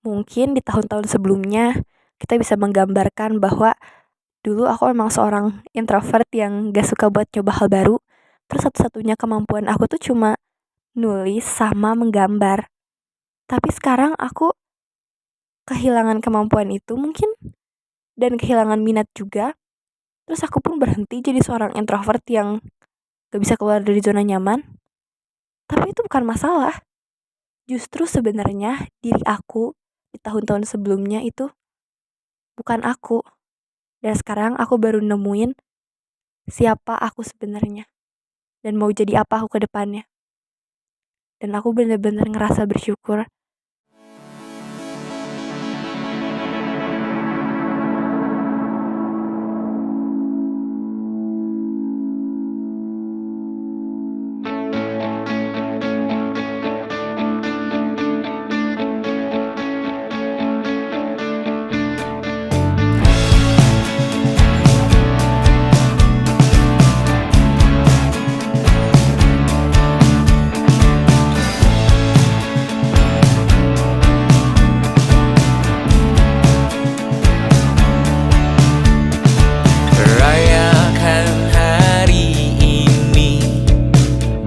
Mungkin di tahun-tahun sebelumnya kita bisa menggambarkan bahwa dulu aku memang seorang introvert yang gak suka buat coba hal baru. Terus satu-satunya kemampuan aku tuh cuma nulis sama menggambar. Tapi sekarang aku kehilangan kemampuan itu mungkin dan kehilangan minat juga. Terus aku pun berhenti jadi seorang introvert yang gak bisa keluar dari zona nyaman. Tapi itu bukan masalah. Justru sebenarnya diri aku di tahun-tahun sebelumnya itu bukan aku. Dan sekarang aku baru nemuin siapa aku sebenarnya. Dan mau jadi apa aku ke depannya. Dan aku bener-bener ngerasa bersyukur.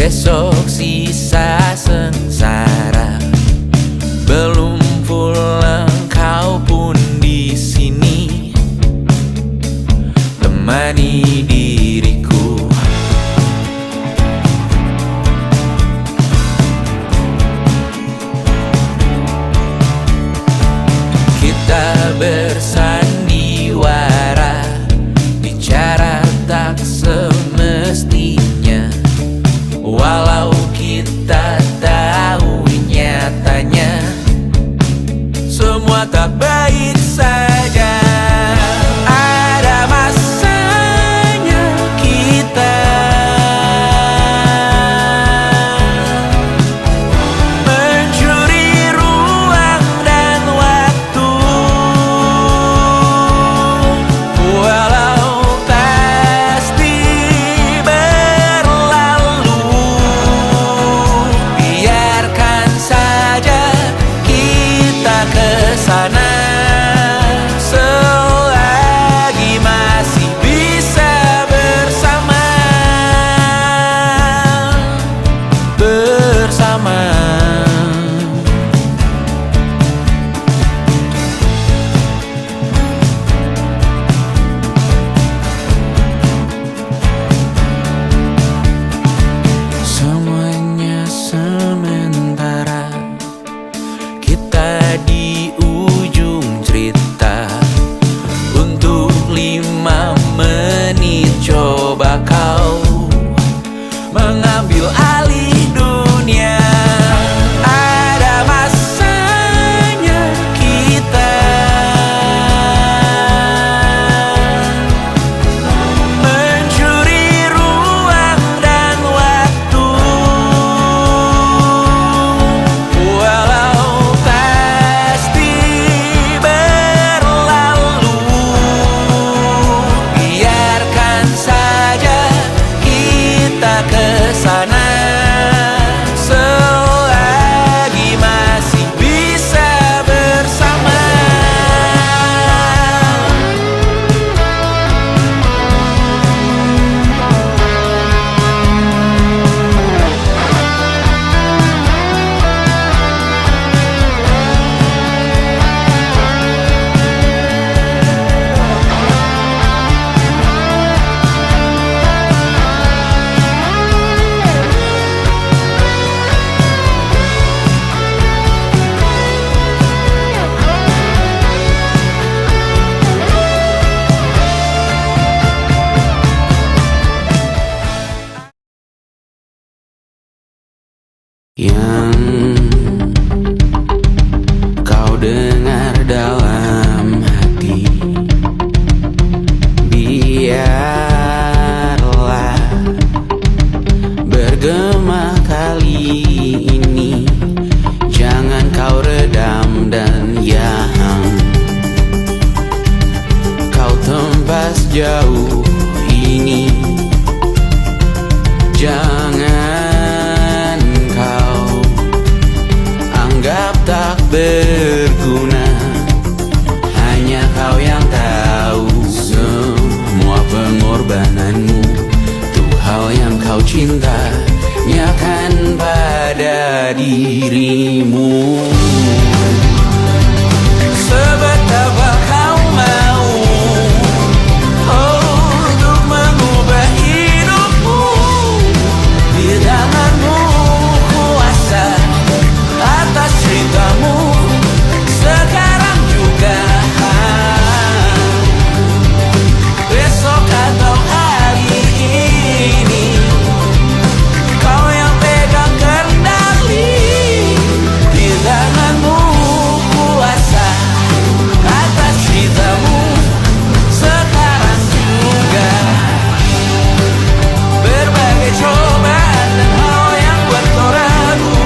Besok sisa sengsara, belum pulang kau pun di sini temani diriku. Kita bersandiwara, bicara tak semestinya. Walau kita tahu nyatanya semua tak baik saja. Ada masanya kita mencuri ruang dan waktu, walau pasti berlalu. Biarkan saja kita kesana selagi masih bisa bersama. Semuanya sementara, kita di ujung cerita. Untuk 5 menit coba kau mengambil alih dunia. Ada masanya kita mencuri ruang dan waktu, walau pasti berlalu. Biarkan saja kita kesana selagi masih bisa bersama. Yang kau dengar dalam hati, biarlah bergema kali ini. Jangan kau redam dan yang kau tempas jauh ini. Jangan kau anggap tak berguna. dirimu. Sebetapa kau mau untuk mengubah hidupmu. Di tanganmu kuasa atas ceritamu sekarang juga, besok atau hari ini. Kau yang pegang kendali, di tanganmu kuasa atas ceritamu sekarang juga. Berbagai cobaan dan hal yang buat kau ragu,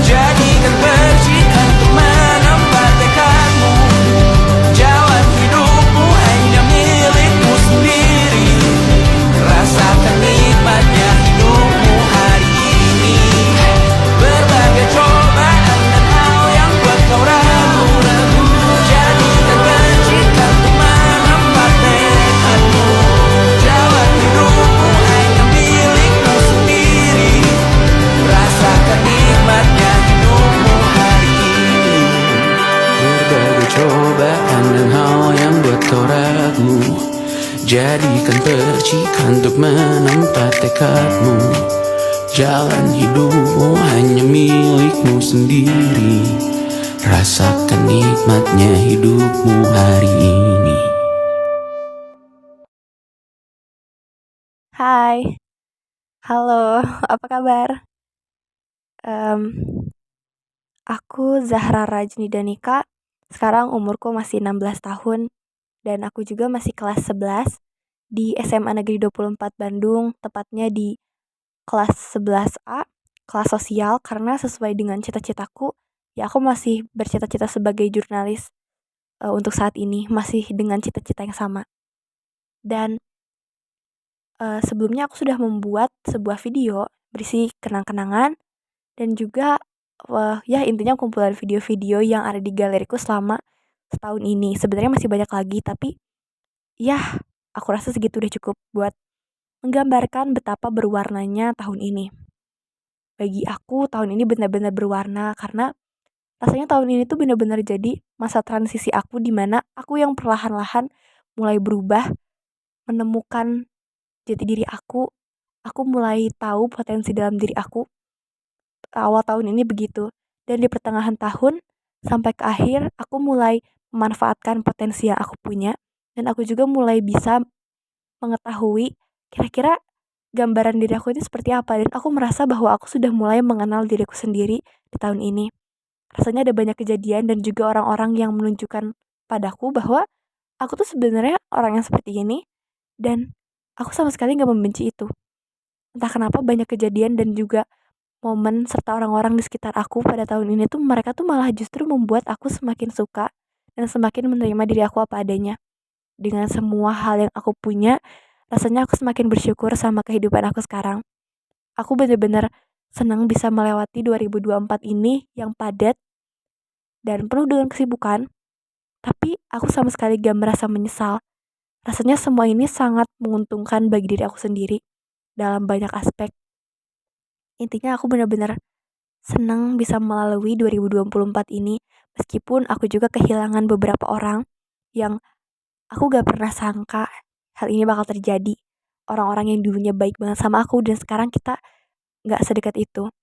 jadikan percikan untuk menempat tekadmu. Jalan hidupmu hanya milikmu sendiri. Rasakan nikmatnya hidupmu hari ini. Berbagai cobaan dan hal yang buat kau ragu, jadikan percikan untuk menempat tekadmu. Jalan hidupmu hanya milikmu sendiri. Rasakan nikmatnya hidupmu hari ini. Berbagai cobaan dan hal yang buat kau ragu, jadikan percikan untuk menempat tekadmu. Jalan hidupmu hanya milikmu sendiri. Rasakan nikmatnya hidupmu hari ini. Hai, halo, apa kabar? Aku Zahra Rajni Danika, sekarang umurku masih 16 tahun, dan aku juga masih kelas 11 di SMA Negeri 24 Bandung, tepatnya di kelas 11A, kelas sosial, karena sesuai dengan cita-citaku, ya aku masih bercita-cita sebagai jurnalis untuk saat ini, masih dengan cita-cita yang sama. Dan sebelumnya aku sudah membuat sebuah video berisi kenang-kenangan dan juga ya intinya kumpulan video-video yang ada di galeriku selama setahun ini. Sebenarnya masih banyak lagi, tapi ya aku rasa segitu udah cukup buat menggambarkan betapa berwarnanya tahun ini. Bagi aku tahun ini benar-benar berwarna karena rasanya tahun ini tuh benar-benar jadi masa transisi aku, di mana aku yang perlahan-lahan mulai berubah, menemukan jati diri aku mulai tahu potensi dalam diri aku. Awal tahun ini begitu, dan di pertengahan tahun sampai ke akhir aku mulai memanfaatkan potensi yang aku punya, dan aku juga mulai bisa mengetahui kira-kira gambaran diri aku ini seperti apa, dan aku merasa bahwa aku sudah mulai mengenal diriku sendiri di tahun ini. Rasanya ada banyak kejadian dan juga orang-orang yang menunjukkan padaku bahwa aku tuh sebenarnya orang yang seperti ini, dan aku sama sekali gak membenci itu. Entah kenapa banyak kejadian dan juga momen serta orang-orang di sekitar aku pada tahun ini tuh mereka tuh malah justru membuat aku semakin suka dan semakin menerima diri aku apa adanya. Dengan semua hal yang aku punya, rasanya aku semakin bersyukur sama kehidupan aku sekarang. Aku benar-benar senang bisa melewati 2024 ini yang padat dan penuh dengan kesibukan, tapi aku sama sekali gak merasa menyesal. Rasanya semua ini sangat menguntungkan bagi diri aku sendiri dalam banyak aspek. Intinya aku benar-benar senang bisa melalui 2024 ini, meskipun aku juga kehilangan beberapa orang yang aku gak pernah sangka hal ini bakal terjadi. Orang-orang yang dulunya baik banget sama aku dan sekarang kita gak sedekat itu.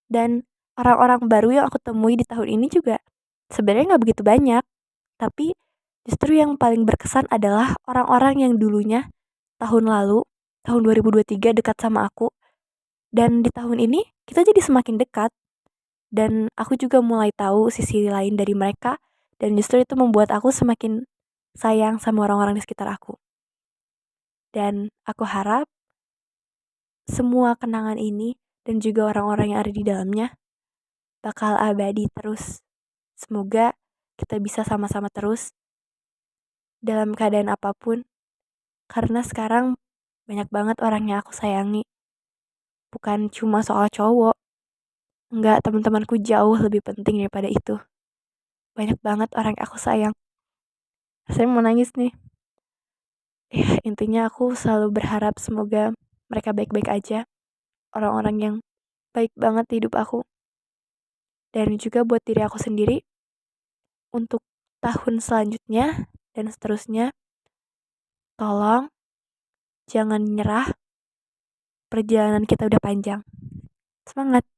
Dan orang-orang baru yang aku temui di tahun ini juga sebenarnya gak begitu banyak. Tapi justru yang paling berkesan adalah orang-orang yang dulunya tahun lalu, tahun 2023 dekat sama aku. Dan di tahun ini kita jadi semakin dekat. Dan aku juga mulai tahu sisi lain dari mereka. Dan justru itu membuat aku semakin sayang sama orang-orang di sekitar aku. Dan aku harap semua kenangan ini dan juga orang-orang yang ada di dalamnya bakal abadi terus. Semoga kita bisa sama-sama terus dalam keadaan apapun. Karena sekarang banyak banget orang yang aku sayangi. Bukan cuma soal cowok. Enggak, teman-temanku jauh lebih penting daripada itu. Banyak banget orang yang aku sayang. Saya mau nangis nih. Ya, intinya aku selalu berharap semoga mereka baik-baik aja. Orang-orang yang baik banget di hidup aku. Dan juga buat diri aku sendiri, untuk tahun selanjutnya dan seterusnya, tolong jangan nyerah, perjalanan kita udah panjang. Semangat!